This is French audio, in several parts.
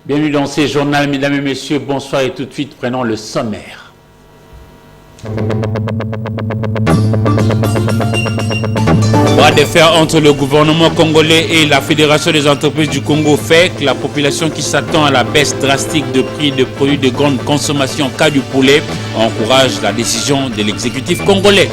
Bienvenue dans ces journaux, mesdames et messieurs, bonsoir et tout de suite prenons le sommaire. Bras de fer entre le gouvernement congolais et la Fédération des entreprises du Congo fait que la population qui s'attend à la baisse drastique de prix de produits de grande consommation cas du poulet encourage la décision de l'exécutif congolais.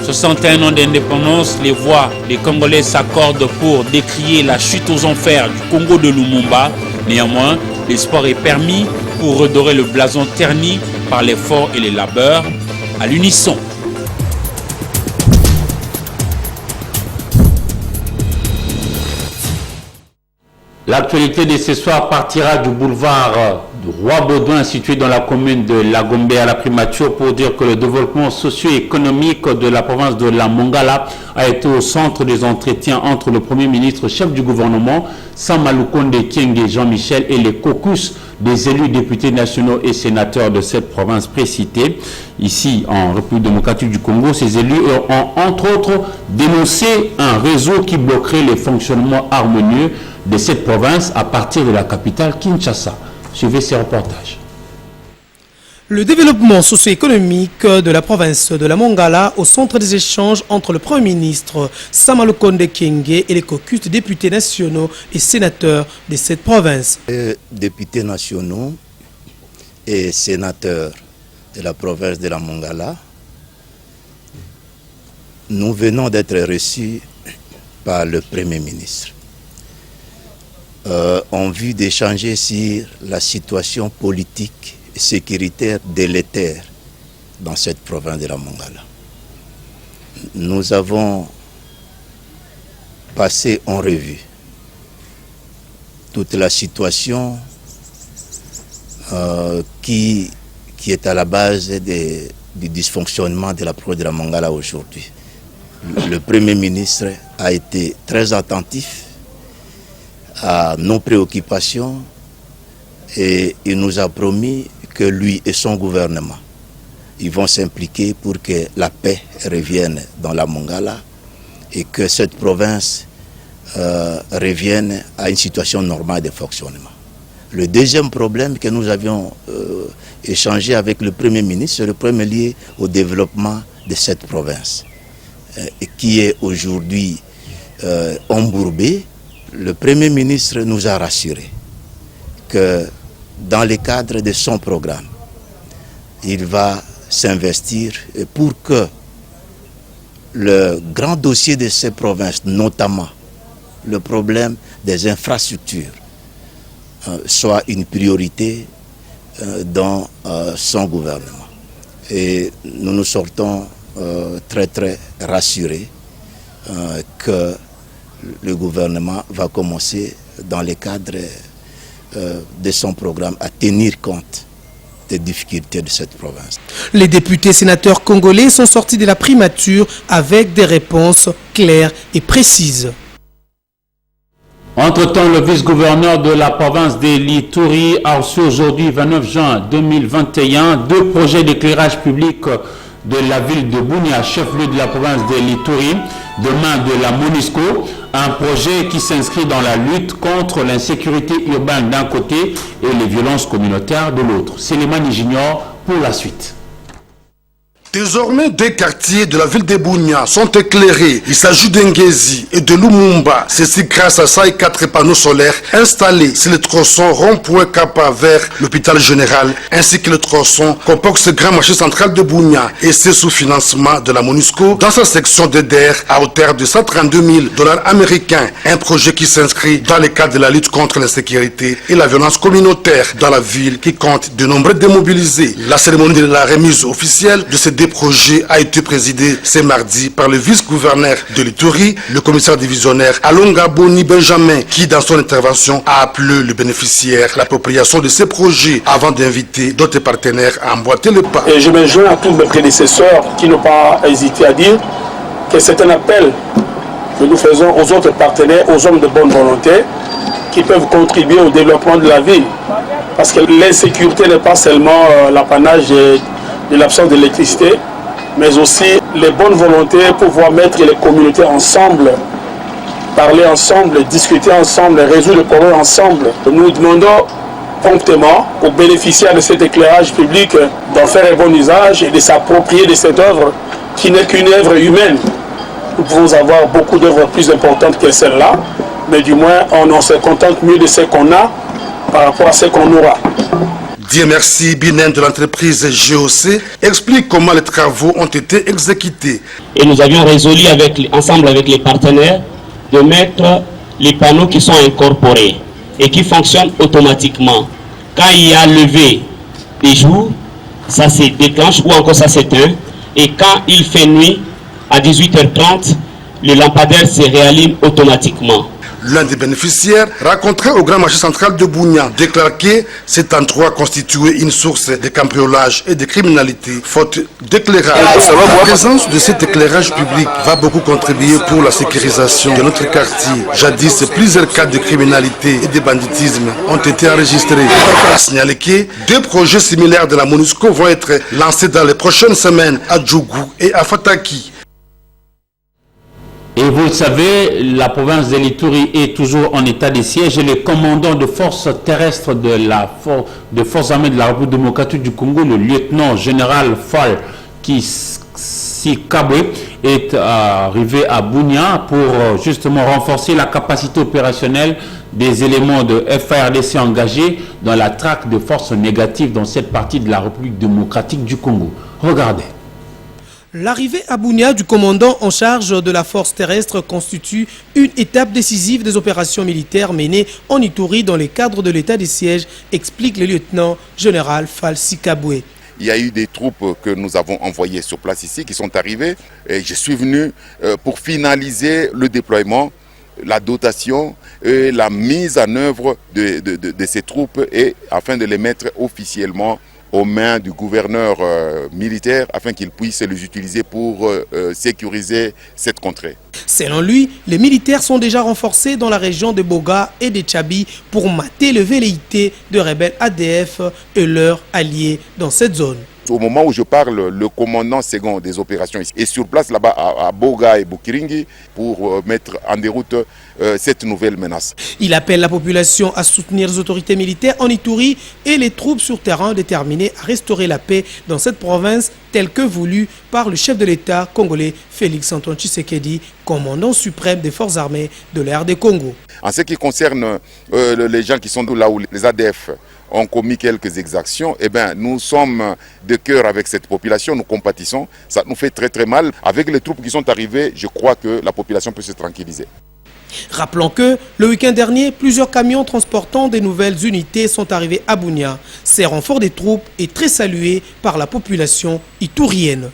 61 ans d'indépendance, les voix des Congolais s'accordent pour décrier la chute aux enfers du Congo de Lumumba. Néanmoins, l'espoir est permis pour redorer le blason terni par l'effort et les labeurs à l'unisson. L'actualité de ce soir partira du boulevard du Roi Baudouin situé dans la commune de Lagombe à la primature pour dire que le développement socio-économique de la province de la Mongala a été au centre des entretiens entre le Premier ministre chef du gouvernement Samalukonde Kyenge Jean-Michel et les caucus des élus députés nationaux et sénateurs de cette province précitée. Ici, en République démocratique du Congo, ces élus ont entre autres dénoncé un réseau qui bloquerait les fonctionnements harmonieux de cette province à partir de la capitale Kinshasa. Suivez ces reportages. Le développement socio-économique de la province de la Mongala au centre des échanges entre le Premier ministre Samalukonde Kyenge et les caucus de députés nationaux et sénateurs de cette province. Les députés nationaux et sénateurs de la province de la Mongala, nous venons d'être reçus par le Premier ministre en vue d'échanger sur la situation politique et sécuritaire délétère dans cette province de la Mongala. Nous avons passé en revue toute la situation qui est à la base du dysfonctionnement de la province de la Mongala aujourd'hui. Le Premier ministre a été très attentif à nos préoccupations et il nous a promis que lui et son gouvernement ils vont s'impliquer pour que la paix revienne dans la Mongala et que cette province revienne à une situation normale de fonctionnement. Le deuxième problème que nous avions échangé avec le Premier ministre, c'est le problème lié au développement de cette province qui est aujourd'hui embourbée. Le Premier ministre nous a rassuré que dans le cadre de son programme, il va s'investir pour que le grand dossier de ces provinces, notamment le problème des infrastructures, soit une priorité dans son gouvernement. Et nous nous sortons très très rassurés que le gouvernement va commencer dans le cadre de son programme à tenir compte des difficultés de cette province. Les députés sénateurs congolais sont sortis de la primature avec des réponses claires et précises. Entre-temps, le vice-gouverneur de la province de l'Ituri a reçu aujourd'hui, 29 juin 2021, deux projets d'éclairage public de la ville de Bunia, chef-lieu de la province de l'Ituri, de main de la MONUSCO, un projet qui s'inscrit dans la lutte contre l'insécurité urbaine d'un côté et les violences communautaires de l'autre. Sélémani Junior pour la suite. Désormais, deux quartiers de la ville de Bunia sont éclairés. Il s'agit d'Engezi et de Lumumba. Ceci grâce à ça et 4 panneaux solaires installés sur le tronçon rond-point Kappa vers l'hôpital général, ainsi que le tronçon comporte ce grand marché central de Bunia et c'est sous financement de la MONUSCO dans sa section DER à hauteur de 132 000 $ américains. Un projet qui s'inscrit dans le cadre de la lutte contre l'insécurité et la violence communautaire dans la ville qui compte de nombreux démobilisés. La cérémonie de la remise officielle de ces des projets a été présidée ce mardi par le vice-gouverneur de l'Ituri, le commissaire divisionnaire Alonga Boni Benjamin, qui dans son intervention a appelé le bénéficiaire à l'appropriation de ces projets avant d'inviter d'autres partenaires à emboîter le pas. Et je me joins à tous mes prédécesseurs qui n'ont pas hésité à dire que c'est un appel que nous faisons aux autres partenaires, aux hommes de bonne volonté qui peuvent contribuer au développement de la ville. Parce que l'insécurité n'est pas seulement l'apanage de l'absence d'électricité, mais aussi les bonnes volontés pour pouvoir mettre les communautés ensemble, parler ensemble, discuter ensemble, résoudre les problèmes ensemble. Nous demandons promptement aux bénéficiaires de cet éclairage public d'en faire un bon usage et de s'approprier de cette œuvre qui n'est qu'une œuvre humaine. Nous pouvons avoir beaucoup d'œuvres plus importantes que celle-là, mais du moins on se contente mieux de ce qu'on a par rapport à ce qu'on aura. Dieu merci, Binen de l'entreprise GOC explique comment les travaux ont été exécutés. Et nous avions résolu ensemble avec les partenaires de mettre les panneaux qui sont incorporés et qui fonctionnent automatiquement. Quand il y a levé des jours, ça se déclenche ou encore ça s'éteint. Et quand il fait nuit, à 18h30, le lampadaire se réallume automatiquement. L'un des bénéficiaires, rencontré au grand marché central de Bougna, déclare que cet endroit constituait une source de cambriolage et de criminalité, faute d'éclairage. La présence de cet éclairage public va beaucoup contribuer pour la sécurisation de notre quartier. Jadis, plusieurs cas de criminalité et de banditisme ont été enregistrés. À signaler que 2 projets similaires de la MONUSCO vont être lancés dans les prochaines semaines à Djougou et à Fataki. Et vous le savez, la province de l'Ituri est toujours en état de siège et le commandant de forces terrestres de forces armées de la République démocratique du Congo, le lieutenant-général Fall Sikabwe, est arrivé à Bunia pour justement renforcer la capacité opérationnelle des éléments de FARDC engagés dans la traque de forces négatives dans cette partie de la République démocratique du Congo. Regardez. L'arrivée à Bunia du commandant en charge de la force terrestre constitue une étape décisive des opérations militaires menées en Ituri dans le cadre de l'état de siège, explique le lieutenant-général Fall Sikabwe. Il y a eu des troupes que nous avons envoyées sur place ici qui sont arrivées et je suis venu pour finaliser le déploiement, la dotation et la mise en œuvre de ces troupes et afin de les mettre officiellement aux mains du gouverneur militaire afin qu'il puisse les utiliser pour sécuriser cette contrée. Selon lui, les militaires sont déjà renforcés dans la région de Boga et de Tchabi pour mater le velléité de rebelles ADF et leurs alliés dans cette zone. Au moment où je parle, le commandant second des opérations est sur place là-bas à Boga et Bukiringi pour mettre en déroute cette nouvelle menace. Il appelle la population à soutenir les autorités militaires en Ituri et les troupes sur terrain déterminées à restaurer la paix dans cette province telle que voulue par le chef de l'État congolais Félix-Antoine Tshisekedi, commandant suprême des forces armées de l'AR des Congo. En ce qui concerne les gens qui sont là où les ADF ont commis quelques exactions, eh bien, nous sommes de cœur avec cette population, nous compatissons, ça nous fait très très mal. Avec les troupes qui sont arrivées, je crois que la population peut se tranquilliser. Rappelons que le week-end dernier, plusieurs camions transportant des nouvelles unités sont arrivés à Bunia. Ces renforts des troupes est très salué par la population iturienne.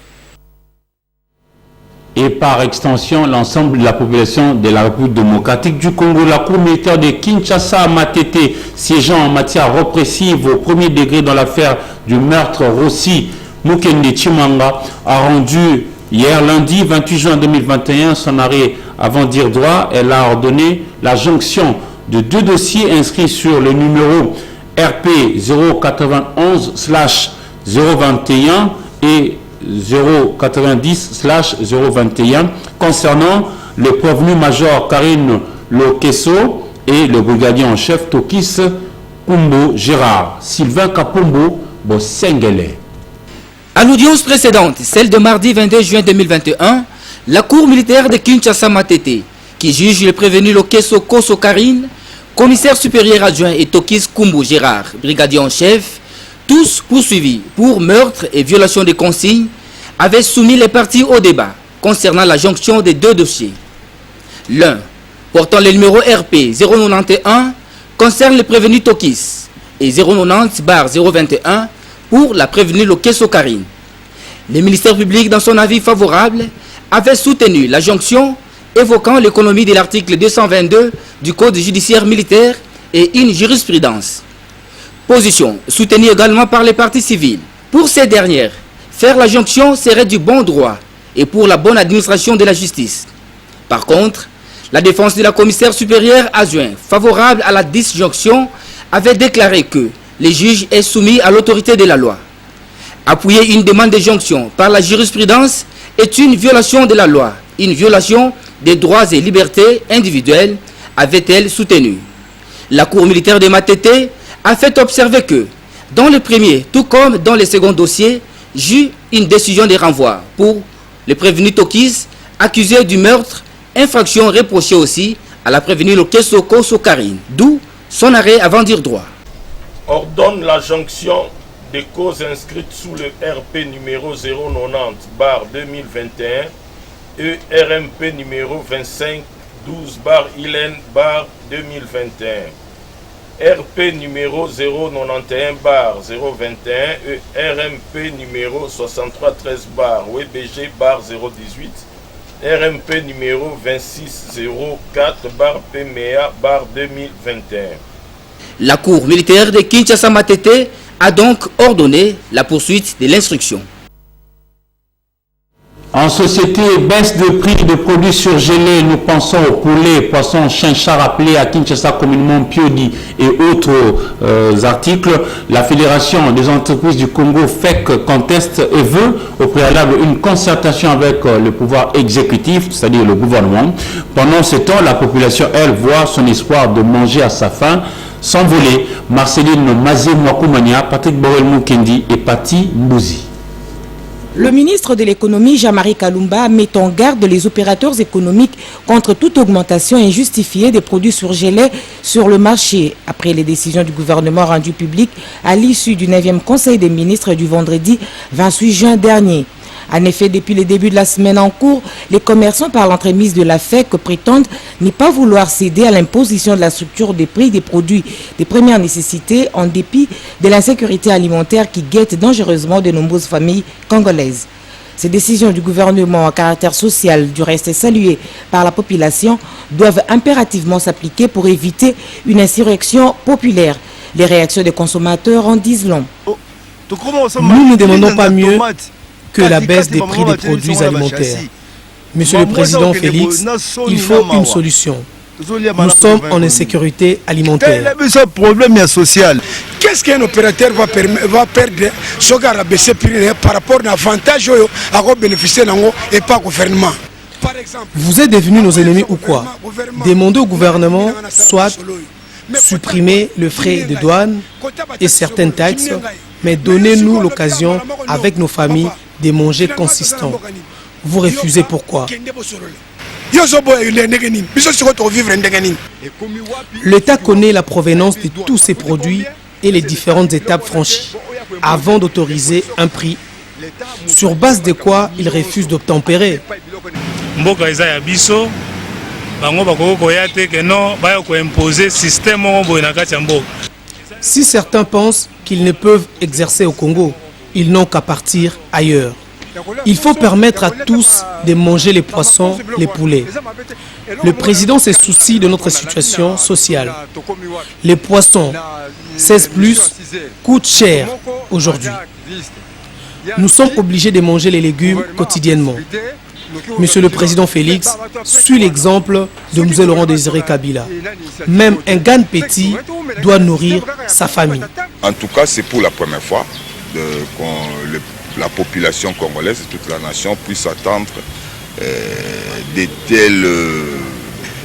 Et par extension, l'ensemble de la population de la République démocratique du Congo. La Cour militaire de Kinshasa, Matete, siégeant en matière répressive au premier degré dans l'affaire du meurtre Rossi Mukende Chimanga, a rendu hier lundi 28 juin 2021 son arrêt avant dire droit. Elle a ordonné la jonction de 2 dossiers inscrits sur le numéro RP 091/021 et 090/021 concernant le prévenu-major Karine Lokeso et le brigadier en chef Tokis Kumbo Gérard. Sylvain Kapombo Bosengele. À l'audience précédente, celle de mardi 22 juin 2021, la Cour militaire de Kinshasa Matete, qui juge le prévenu Lokeso Koso Karine, commissaire supérieur adjoint et Tokis Kumbo Gérard, brigadier en chef, tous poursuivis pour meurtre et violation des consignes, avaient soumis les parties au débat concernant la jonction des 2 dossiers. L'un, portant le numéro RP 091, concerne le prévenu Tokis et 090/021 pour la prévenue Lokeso Karine. Le ministère public, dans son avis favorable, avait soutenu la jonction évoquant l'économie de l'article 222 du Code judiciaire militaire et une jurisprudence. Position soutenue également par les parties civiles. Pour ces dernières, faire la jonction serait du bon droit et pour la bonne administration de la justice. Par contre, la défense de la commissaire supérieure adjoint, favorable à la disjonction, avait déclaré que le juge est soumis à l'autorité de la loi. Appuyer une demande de jonction par la jurisprudence est une violation de la loi, une violation des droits et libertés individuelles, avait-elle soutenu. La Cour militaire de Matete a fait observer que, dans le premier, tout comme dans le second dossier, j'eus une décision de renvoi pour le prévenu Tokis, accusé du meurtre, infraction reprochée aussi à la prévenue Lokeso Koso Karine, d'où son arrêt avant dire droit. Ordonne la jonction des causes inscrites sous le RP numéro 090/2021 et RMP numéro 2512/ILN/2021. RP numéro 091/021 et RMP numéro 6313/WBG/018, RMP numéro 2604/PMEA/2021. La Cour militaire de Kinshasa Matete a donc ordonné la poursuite de l'instruction. En société, baisse de prix de produits surgelés, nous pensons au poulet, poisson, chinchard appelé à Kinshasa communément piodi et autres articles. La Fédération des entreprises du Congo FEC conteste et veut au préalable une concertation avec le pouvoir exécutif, c'est-à-dire le gouvernement. Pendant ce temps, la population, elle, voit son espoir de manger à sa faim s'envoler. Marceline Mazé Mwakoumania, Patrick Borel Mukendi et Pati Mbouzi. Le ministre de l'économie, Jean-Marie Kalumba, met en garde les opérateurs économiques contre toute augmentation injustifiée des produits surgelés sur le marché, après les décisions du gouvernement rendues publiques à l'issue du 9e Conseil des ministres du vendredi 28 juin dernier. En effet, depuis le début de la semaine en cours, les commerçants par l'entremise de la FEC prétendent ne pas vouloir céder à l'imposition de la structure des prix des produits de première nécessité en dépit de l'insécurité alimentaire qui guette dangereusement de nombreuses familles congolaises. Ces décisions du gouvernement à caractère social, du reste saluées par la population, doivent impérativement s'appliquer pour éviter une insurrection populaire. Les réactions des consommateurs en disent long. Nous ne demandons pas mieux que la baisse des prix des produits alimentaires. Monsieur le Président Félix, il faut une solution. Nous sommes en insécurité alimentaire. C'est un problème social. Qu'est-ce qu'un opérateur va perdre ce qui a baissé prix par rapport à l'avantage à bénéficier et pas au gouvernement? Vous êtes devenus nos ennemis ou quoi? Demandez au gouvernement soit supprimer le frais de douane et certaines taxes, mais donnez-nous l'occasion avec nos familles de manger consistant. Vous refusez pourquoi? L'État connaît la provenance de tous ces produits et les différentes étapes franchies avant d'autoriser un prix. Sur base de quoi il refuse d'obtempérer? Si certains pensent qu'ils ne peuvent exercer au Congo, ils n'ont qu'à partir ailleurs. Il faut permettre à tous de manger les poissons, les poulets. Le président se soucie de notre situation sociale. Les poissons, 16+, coûtent cher aujourd'hui. Nous sommes obligés de manger les légumes quotidiennement. Monsieur le Président Félix suit l'exemple de M. Laurent Désiré Kabila. Même un Gan petit doit nourrir sa famille. En tout cas, c'est pour la première fois que la population congolaise et toute la nation puisse attendre de telles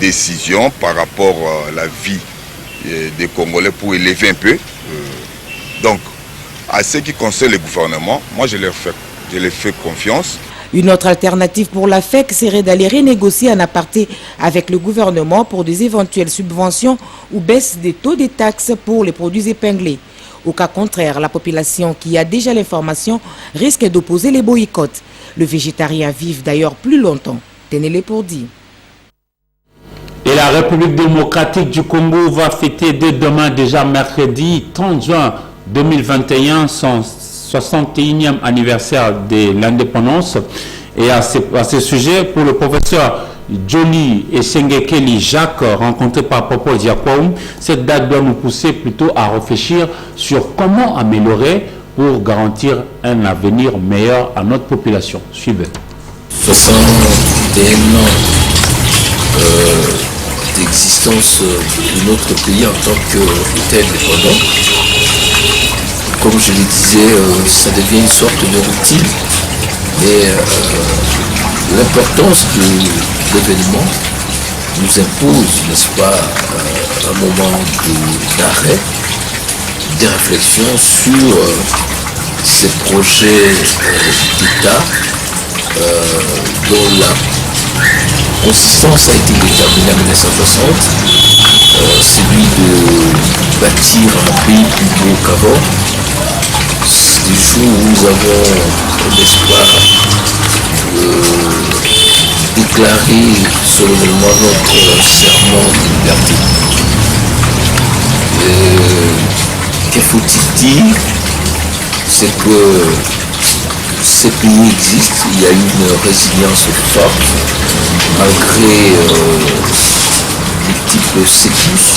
décisions par rapport à la vie des Congolais pour élever un peu. Donc, à ce qui concerne le gouvernement, moi je leur fais confiance. Une autre alternative pour la FEC serait d'aller renégocier en aparté avec le gouvernement pour des éventuelles subventions ou baisse des taux des taxes pour les produits épinglés. Au cas contraire, la population qui a déjà l'information risque d'opposer les boycotts. Le végétarien vive d'ailleurs plus longtemps. Tenez-les pour dit. Et la République démocratique du Congo va fêter dès demain, déjà mercredi 30 juin 2021, son 61e anniversaire de l'indépendance. Et à ce sujet, pour le professeur Joly et Sengekeli Jacques, rencontré par Popo Diakwaoum, cette date doit nous pousser plutôt à réfléchir sur comment améliorer pour garantir un avenir meilleur à notre population. Suivez. 61 ans d'existence de notre pays en tant qu'État indépendant. Comme je le disais, ça devient une sorte de routine, mais l'importance de l'événement nous impose, n'est-ce pas, un moment d'arrêt, de réflexion sur ces projets d'État dont la consistance a été déterminée en 1960, celui de bâtir un pays plus beau qu'avant. C'est du jour où nous avons, n'est-ce pas, déclaré solennellement notre serment de liberté. Que faut-il dire? C'est que ces pays existent, il y a une résilience forte, malgré multiples secousses,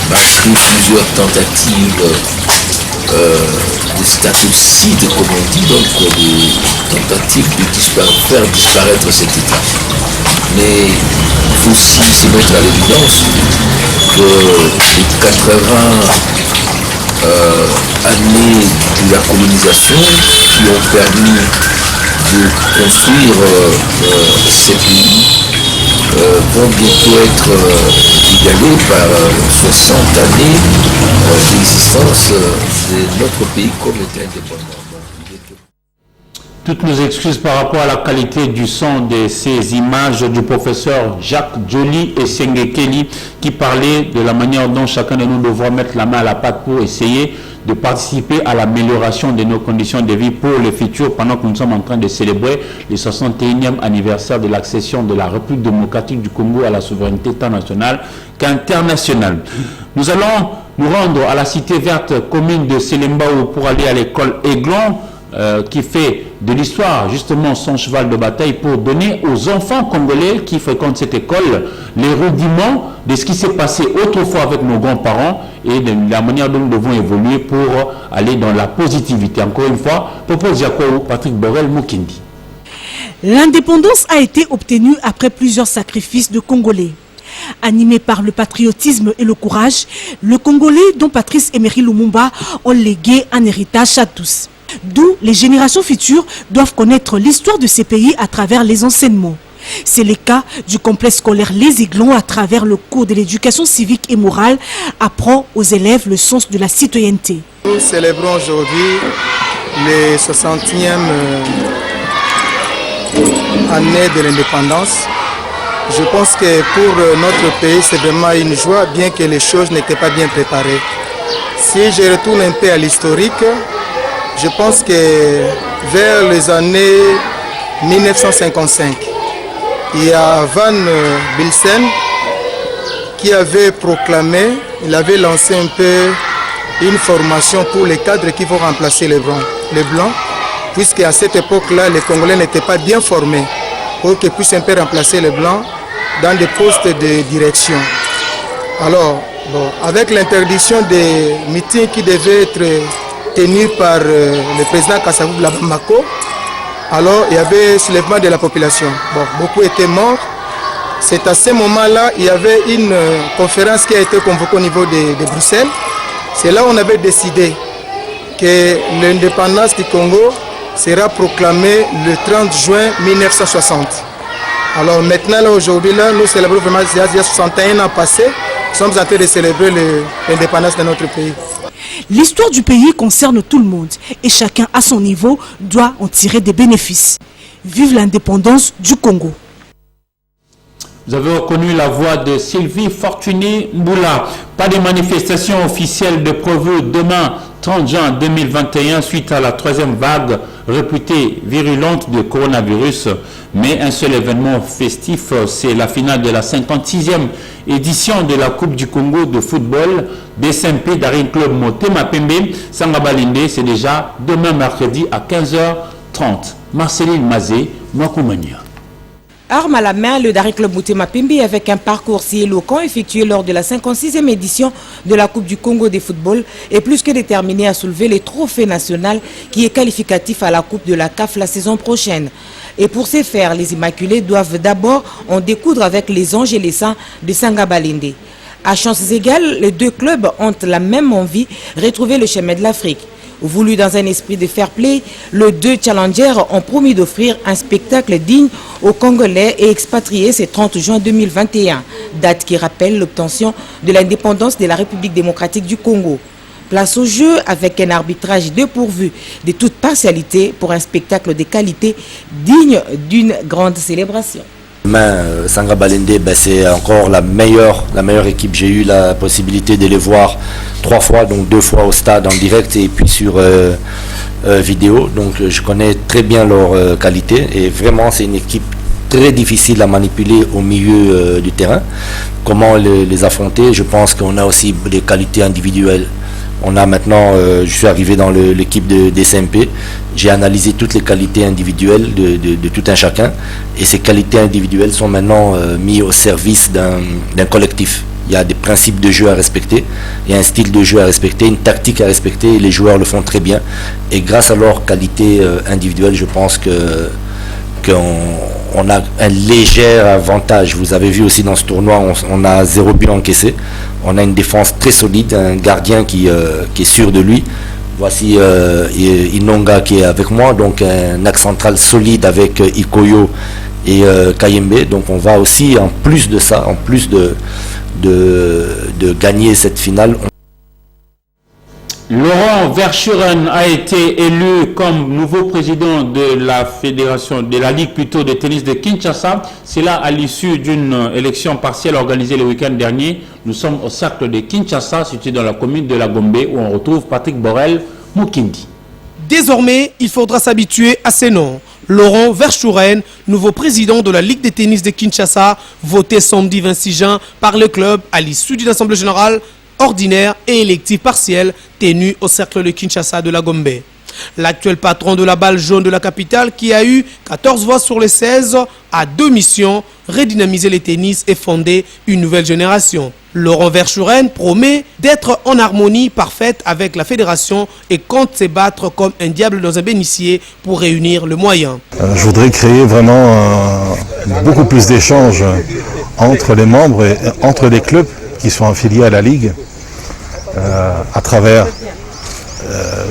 malgré plusieurs tentatives de statucide, comme on dit, donc des tentatives de faire disparaître cet État. Mais il faut aussi se mettre à l'évidence que les 80 années de la colonisation qui ont permis de construire ces pays vont bientôt être égalés par 60 années d'existence de notre pays comme État indépendant. Toutes nos excuses par rapport à la qualité du son de ces images du professeur Jacques Joly et Sengekeli qui parlait de la manière dont chacun de nous devra mettre la main à la pâte pour essayer de participer à l'amélioration de nos conditions de vie pour le futur pendant que nous sommes en train de célébrer le 61e anniversaire de l'accession de la République démocratique du Congo à la souveraineté tant nationale qu'internationale. Nous allons nous rendre à la cité verte commune de Selembao pour aller à l'école Aiglon qui fait de l'histoire justement son cheval de bataille pour donner aux enfants congolais qui fréquentent cette école les rudiments de ce qui s'est passé autrefois avec nos grands-parents et de la manière dont nous devons évoluer pour aller dans la positivité. Encore une fois, Popo Diakwaoum, Patrick Borel, Mukindi. L'indépendance a été obtenue après plusieurs sacrifices de Congolais. Animés par le patriotisme et le courage, le Congolais dont Patrice Emery Lumumba ont légué un héritage à tous. D'où les générations futures doivent connaître l'histoire de ces pays à travers les enseignements. C'est le cas du complexe scolaire Les Aiglons à travers le cours de l'éducation civique et morale apprend aux élèves le sens de la citoyenneté. Nous célébrons aujourd'hui les 60e année de l'indépendance. Je pense que pour notre pays, c'est vraiment une joie, bien que les choses n'étaient pas bien préparées. Si je retourne un peu à l'historique, je pense que vers les années 1955, il y a Van Bilsen qui avait proclamé, il avait lancé un peu une formation pour les cadres qui vont remplacer les Blancs, puisque à cette époque-là, les Congolais n'étaient pas bien formés pour qu'ils puissent un peu remplacer les Blancs dans des postes de direction. Alors, avec l'interdiction des meetings qui devaient être tenu par le président Kasavubu Bamako, alors il y avait soulèvement de la population. Beaucoup étaient morts. C'est à ce moment-là, il y avait une conférence qui a été convoquée au niveau de Bruxelles. C'est là où on avait décidé que l'indépendance du Congo sera proclamée le 30 juin 1960. Alors maintenant, là, aujourd'hui, là, nous célébrons vraiment, il y a 61 ans passés, nous sommes en train de célébrer l'indépendance de notre pays. L'histoire du pays concerne tout le monde et chacun à son niveau doit en tirer des bénéfices. Vive l'indépendance du Congo. Vous avez reconnu la voix de Sylvie Fortuné Mboula. Pas de manifestation officielle de prévue demain 30 juin 2021 suite à la troisième vague réputée virulente de coronavirus. Mais un seul événement festif, c'est la finale de la 56e édition de la Coupe du Congo de football des SMP d'Arin Club Motema Pembe Sangabalinde. C'est déjà demain mercredi à 15h30. Marceline Mazé, Mwakumania. Arme à la main, le Daring Club Motema Pembe, avec un parcours si éloquent effectué lors de la 56e édition de la Coupe du Congo de football, est plus que déterminé à soulever les trophées national qui est qualificatif à la Coupe de la CAF la saison prochaine. Et pour ce faire, les Immaculés doivent d'abord en découdre avec les Anges et les Saints de Sangabalinde. À chances égales, les deux clubs ont la même envie, retrouver le chemin de l'Afrique. Voulu dans un esprit de fair play, les deux challengers ont promis d'offrir un spectacle digne aux Congolais et expatriés ce 30 juin 2021, date qui rappelle l'obtention de l'indépendance de la République démocratique du Congo. Place au jeu avec un arbitrage dépourvu de toute partialité pour un spectacle de qualité digne d'une grande célébration. Sangabalinde, c'est encore la meilleure équipe. J'ai eu la possibilité de les voir 3 fois, donc 2 fois au stade en direct et puis sur vidéo. Donc je connais très bien leur qualité et vraiment c'est une équipe très difficile à manipuler au milieu du terrain. Comment les affronter? Je pense qu'on a aussi des qualités individuelles. On a maintenant, je suis arrivé dans l'équipe des SMP, j'ai analysé toutes les qualités individuelles de tout un chacun et ces qualités individuelles sont maintenant mises au service d'un collectif. Il y a des principes de jeu à respecter, il y a un style de jeu à respecter, une tactique à respecter et les joueurs le font très bien. Et grâce à leur qualité individuelle, je pense qu'on a un léger avantage. Vous avez vu aussi dans ce tournoi, on a 0 but encaissé. On a une défense très solide, un gardien qui est sûr de lui. Voici Inonga qui est avec moi, donc un axe central solide avec Ikoyo et Kayembe. Donc on va aussi, en plus de ça, en plus de gagner cette finale. Laurent Verschuren a été élu comme nouveau président de la fédération, de la ligue plutôt de tennis de Kinshasa. C'est là à l'issue d'une élection partielle organisée le week-end dernier. Nous sommes au cercle de Kinshasa, situé dans la commune de la Gombe, où on retrouve Patrick Borel Mukindi. Désormais, il faudra s'habituer à ces noms. Laurent Verschuren, nouveau président de la Ligue de tennis de Kinshasa, voté samedi 26 juin par le club à l'issue d'une assemblée générale ordinaire et élective partielle tenue au cercle de Kinshasa de la Gombe. L'actuel patron de la balle jaune de la capitale, qui a eu 14 voix sur les 16, a 2 missions: redynamiser le tennis et fonder une nouvelle génération. Laurent Verschuren promet d'être en harmonie parfaite avec la fédération et compte se battre comme un diable dans un bénitier pour réunir le moyen. Je voudrais créer vraiment beaucoup plus d'échanges entre les membres et entre les clubs qui sont affiliés à la Ligue, à travers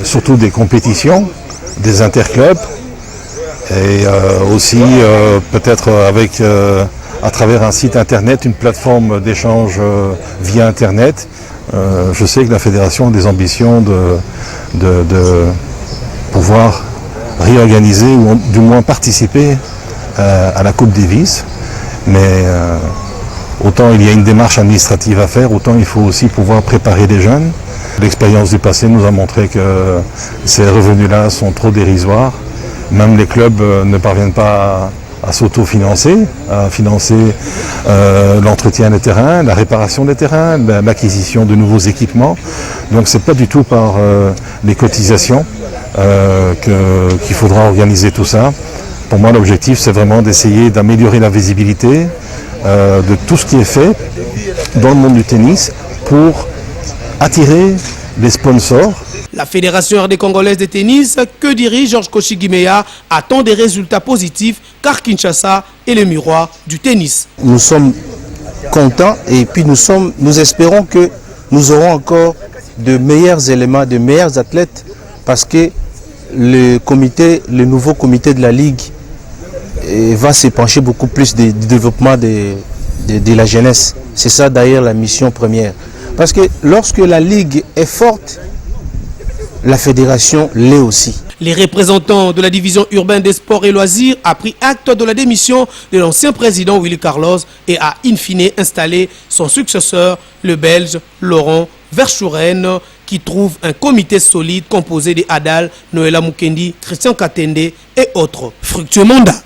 surtout des compétitions, des interclubs, et aussi peut-être avec à travers un site internet, une plateforme d'échange via internet. Je sais que la fédération a des ambitions de pouvoir réorganiser ou du moins participer à la Coupe Davis, mais autant il y a une démarche administrative à faire, autant il faut aussi pouvoir préparer des jeunes. L'expérience du passé nous a montré que ces revenus-là sont trop dérisoires. Même les clubs ne parviennent pas à s'autofinancer, à financer l'entretien des terrains, la réparation des terrains, l'acquisition de nouveaux équipements. Donc ce n'est pas du tout par les cotisations qu'il faudra organiser tout ça. Pour moi, l'objectif, c'est vraiment d'essayer d'améliorer la visibilité de tout ce qui est fait dans le monde du tennis pour attirer les sponsors. La Fédération RD Congolaise de tennis, que dirige Georges Kochigimea, attend des résultats positifs car Kinshasa est le miroir du tennis. Nous sommes contents et puis nous espérons que nous aurons encore de meilleurs éléments, de meilleurs athlètes parce que le nouveau comité de la Ligue va se pencher beaucoup plus du développement de la jeunesse. C'est ça d'ailleurs la mission première. Parce que lorsque la Ligue est forte, la fédération l'est aussi. Les représentants de la division urbaine des sports et loisirs a pris acte de la démission de l'ancien président Willy Carlos et a in fine installé son successeur, le Belge Laurent Verschuren, qui trouve un comité solide composé de Adal, Noëlla Mukendi, Christian Katende et autres. Fructueux mandat.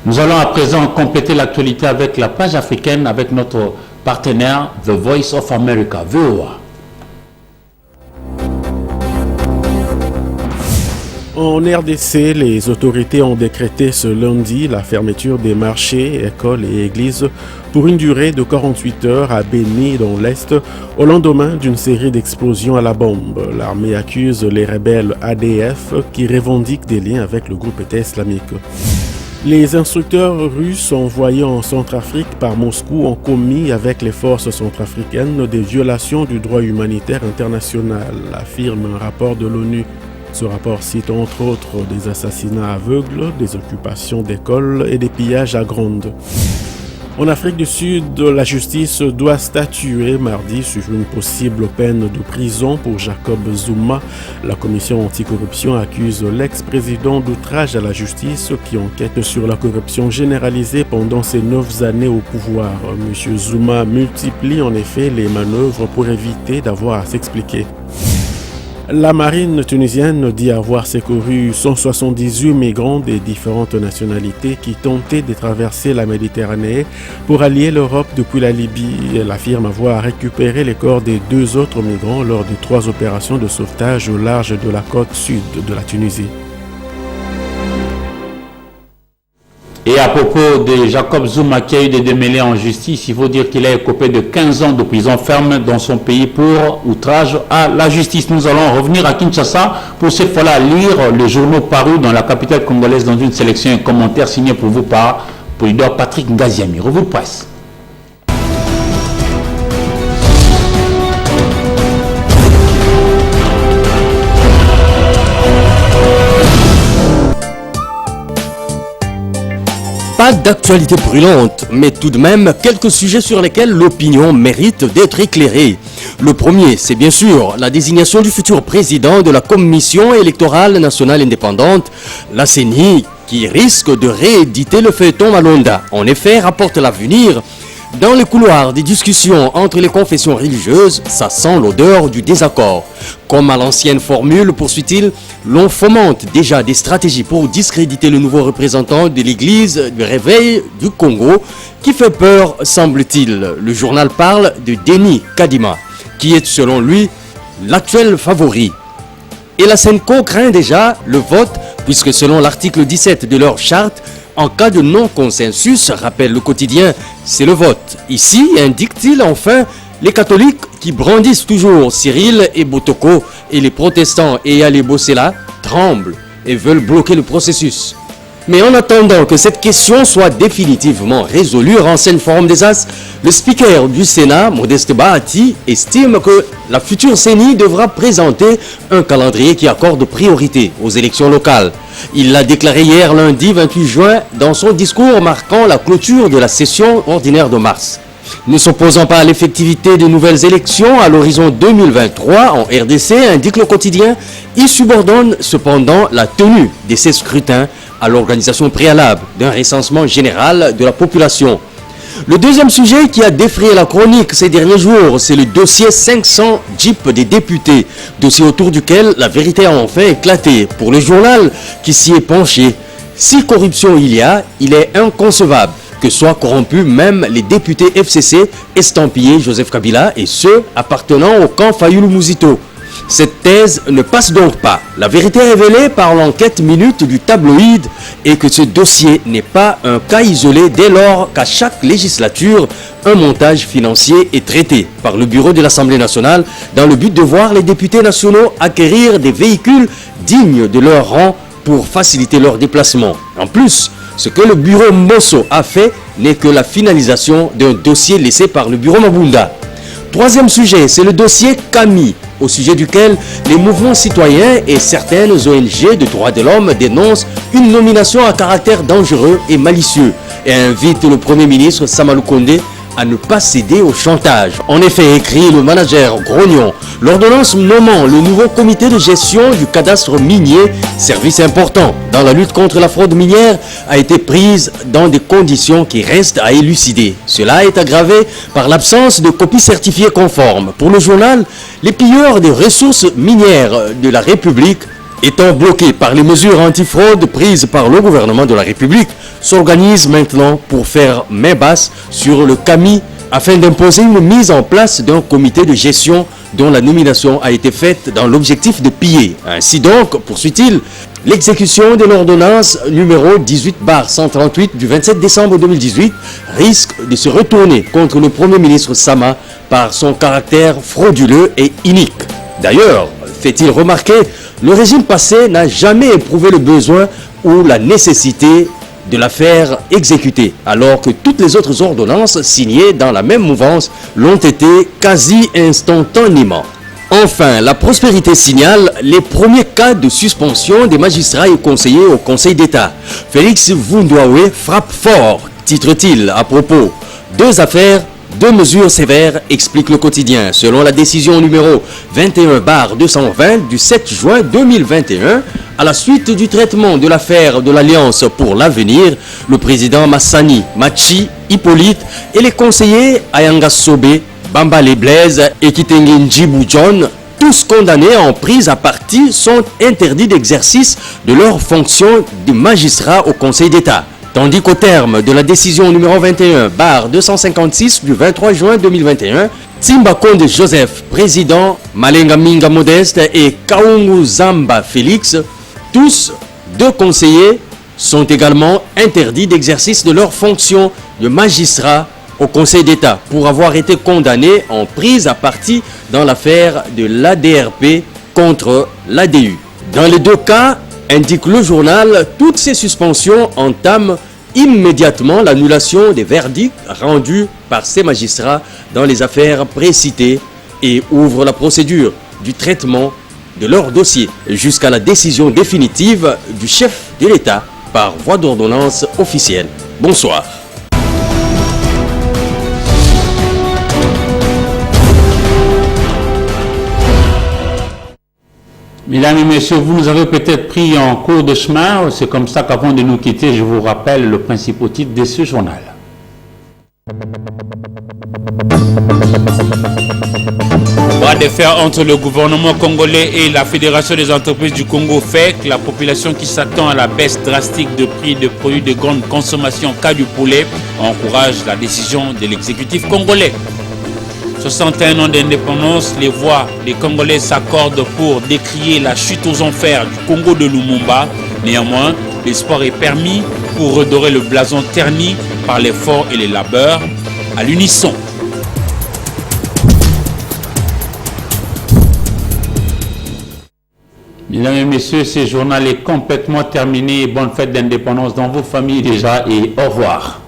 Nous allons à présent compléter l'actualité avec la page africaine avec notre partenaire The Voice of America, VOA. En RDC, les autorités ont décrété ce lundi la fermeture des marchés, écoles et églises pour une durée de 48 heures à Beni, dans l'Est, au lendemain d'une série d'explosions à la bombe. L'armée accuse les rebelles ADF qui revendiquent des liens avec le groupe État islamique. Les instructeurs russes envoyés en Centrafrique par Moscou ont commis avec les forces centrafricaines des violations du droit humanitaire international, affirme un rapport de l'ONU. Ce rapport cite entre autres des assassinats aveugles, des occupations d'écoles et des pillages à gronde. En Afrique du Sud, la justice doit statuer mardi sur une possible peine de prison pour Jacob Zuma. La commission anticorruption accuse l'ex-président d'outrage à la justice qui enquête sur la corruption généralisée pendant ses 9 années au pouvoir. M. Zuma multiplie en effet les manœuvres pour éviter d'avoir à s'expliquer. La marine tunisienne dit avoir secouru 178 migrants des différentes nationalités qui tentaient de traverser la Méditerranée pour allier l'Europe depuis la Libye. Elle affirme avoir récupéré les corps des 2 autres migrants lors de 3 opérations de sauvetage au large de la côte sud de la Tunisie. Et à propos de Jacob Zuma qui a eu des démêlés en justice, il faut dire qu'il a écopé de 15 ans de prison ferme dans son pays pour outrage à la justice. Nous allons revenir à Kinshasa pour cette fois-là lire les journaux parus dans la capitale congolaise dans une sélection et commentaire signé pour vous par Polydor Patrick Ngaziami. Revue de presse. Pas d'actualité brûlante, mais tout de même quelques sujets sur lesquels l'opinion mérite d'être éclairée. Le premier, c'est bien sûr la désignation du futur président de la Commission électorale nationale indépendante, la CENI, qui risque de rééditer le feuilleton Malonda. En effet, rapporte l'avenir, dans les couloirs des discussions entre les confessions religieuses, ça sent l'odeur du désaccord. Comme à l'ancienne formule, poursuit-il, l'on fomente déjà des stratégies pour discréditer le nouveau représentant de l'église du réveil du Congo, qui fait peur, semble-t-il. Le journal parle de Denis Kadima, qui est selon lui l'actuel favori. Et la Senco craint déjà le vote, puisque selon l'article 17 de leur charte, en cas de non-consensus, rappelle le quotidien, c'est le vote. Ici, indique-t-il enfin, les catholiques qui brandissent toujours Cyril et Botoko et les protestants et Ali Bossela tremblent et veulent bloquer le processus. Mais en attendant que cette question soit définitivement résolue, renseigne Forum des As, le speaker du Sénat, Modeste Bahati, estime que la future CENI devra présenter un calendrier qui accorde priorité aux élections locales. Il l'a déclaré hier lundi 28 juin dans son discours marquant la clôture de la session ordinaire de mars. Ne s'opposant pas à l'effectivité des nouvelles élections à l'horizon 2023 en RDC, indique le quotidien, il subordonne cependant la tenue de ces scrutins à l'organisation préalable d'un recensement général de la population. Le deuxième sujet qui a défrayé la chronique ces derniers jours, c'est le dossier 500 Jeep des députés, dossier autour duquel la vérité a enfin éclaté. Pour le journal qui s'y est penché, si corruption il y a, il est inconcevable que soient corrompus même les députés FCC estampillés Joseph Kabila et ceux appartenant au camp Fayulu Muzito. Cette thèse ne passe donc pas. La vérité révélée par l'enquête minute du tabloïd est que ce dossier n'est pas un cas isolé dès lors qu'à chaque législature, un montage financier est traité par le bureau de l'Assemblée nationale dans le but de voir les députés nationaux acquérir des véhicules dignes de leur rang pour faciliter leur déplacement. En plus, ce que le bureau Mosso a fait n'est que la finalisation d'un dossier laissé par le bureau Mabunda. Troisième sujet, c'est le dossier Camille, au sujet duquel les mouvements citoyens et certaines ONG de droits de l'homme dénoncent une nomination à caractère dangereux et malicieux et invitent le Premier ministre Sama Lukonde à ne pas céder au chantage. En effet, écrit le manager Grognon, l'ordonnance nommant le nouveau comité de gestion du cadastre minier, service important dans la lutte contre la fraude minière, a été prise dans des conditions qui restent à élucider. Cela est aggravé par l'absence de copies certifiées conformes. Pour le journal, les pilleurs des ressources minières de la République, étant bloqués par les mesures antifraude prises par le gouvernement de la République, s'organisent maintenant pour faire main basse sur le CAMI afin d'imposer une mise en place d'un comité de gestion dont la nomination a été faite dans l'objectif de piller. Ainsi donc, poursuit-il, l'exécution de l'ordonnance numéro 18/138 du 27 décembre 2018 risque de se retourner contre le Premier ministre Sama par son caractère frauduleux et inique. D'ailleurs, fait-il remarquer, le régime passé n'a jamais éprouvé le besoin ou la nécessité de la faire exécuter, alors que toutes les autres ordonnances signées dans la même mouvance l'ont été quasi instantanément. Enfin, la prospérité signale les premiers cas de suspension des magistrats et conseillers au Conseil d'État. Félix Vundouawe frappe fort, titre-t-il à propos. 2 affaires, 2 mesures sévères, explique le quotidien. Selon la décision numéro 21/220 du 7 juin 2021, à la suite du traitement de l'affaire de l'Alliance pour l'avenir, le président Massani Machi Hippolyte et les conseillers Ayanga Sobe, Bambale Blaise et Kitengi Njibou John, tous condamnés en prise à partie, sont interdits d'exercice de leurs fonctions de magistrat au Conseil d'État. Tandis qu'au terme de la décision numéro 21/256 du 23 juin 2021, Timba Konde Joseph, président, Malenga Minga Modeste et Kaungu Zamba Félix, tous 2 conseillers, sont également interdits d'exercice de leurs fonctions de magistrat au Conseil d'État pour avoir été condamnés en prise à partie dans l'affaire de l'ADRP contre l'ADU. Dans les 2 cas, indique le journal, toutes ces suspensions entament immédiatement l'annulation des verdicts rendus par ces magistrats dans les affaires précitées et ouvrent la procédure du traitement de leur dossier jusqu'à la décision définitive du chef de l'État par voie d'ordonnance officielle. Bonsoir. Mesdames et messieurs, vous nous avez peut-être pris en cours de chemin. C'est comme ça qu'avant de nous quitter, je vous rappelle le principal titre de ce journal. Bras de fer entre le gouvernement congolais et la Fédération des entreprises du Congo fait que la population qui s'attend à la baisse drastique de prix de produits de grande consommation cas du poulet encourage la décision de l'exécutif congolais. 61 ans d'indépendance, les voix des Congolais s'accordent pour décrier la chute aux enfers du Congo de Lumumba. Néanmoins, l'espoir est permis pour redorer le blason terni par l'effort et les labeurs à l'unisson. Mesdames et messieurs, ce journal est complètement terminé. Bonne fête d'indépendance dans vos familles déjà et au revoir.